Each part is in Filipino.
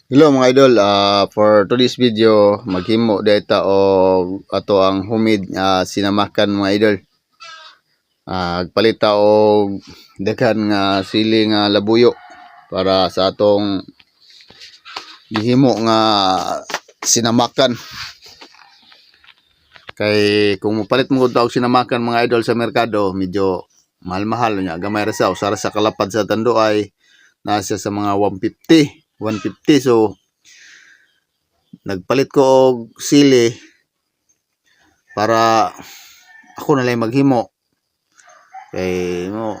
Hello mga idol, for today's video maghimo data og ato ang humid sinamakan mga idol. Agpalita og daghan nga sili nga labuyo para sa atong gihimo nga sinamakan. Kay kung mopalit mo og sinamakan mga idol sa merkado, medyo mahal-mahal nya, gamay ra sa usara sa kalapad sa Tanduay nasa sa mga 150. So nagpalit ko og sili para ako na lang maghimo kay mo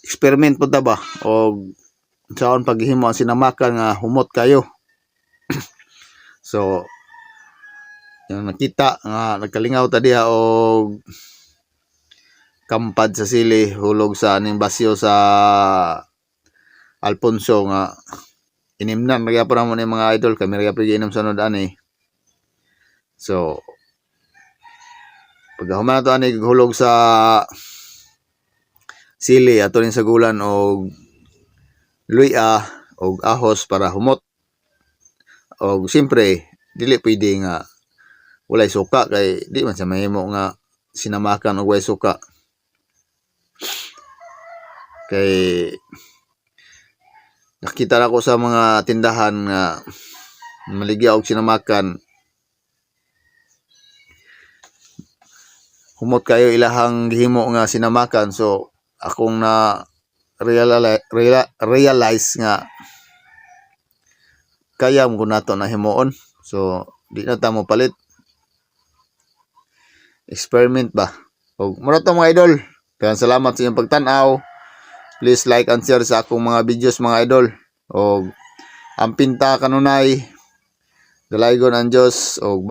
experiment po ta ba og saon paghimo ang sinamakan nga humot kayo. So yung nakita nga nagkalingaw ta diha og kampad sa sili hulog sa aning basyo sa Alfonso nga inimnan magyapon mo ni mga idol, kami magyapon giinom sa sunod ani. So pag human to ani hulog sa sili ato rin sa gulan og luya og ahos para humot. Og siyempre dili pwede nga walay suka kay di man sa mahimo nga sinamakan og walay suka. Kay nakita na ko sa mga tindahan nga maligya og sinamakan, humot kayo ilahang gihimo nga sinamakan. So akong na realize nga kaya mo nato na himuon. So di na ta mo palit, experiment ba. Og mura to mga idol, kaya salamat sa inyong pagtan-aw. Please like and share sa akong mga videos mga idol. Og ang pinta kanunay, dalaygon ang Dios og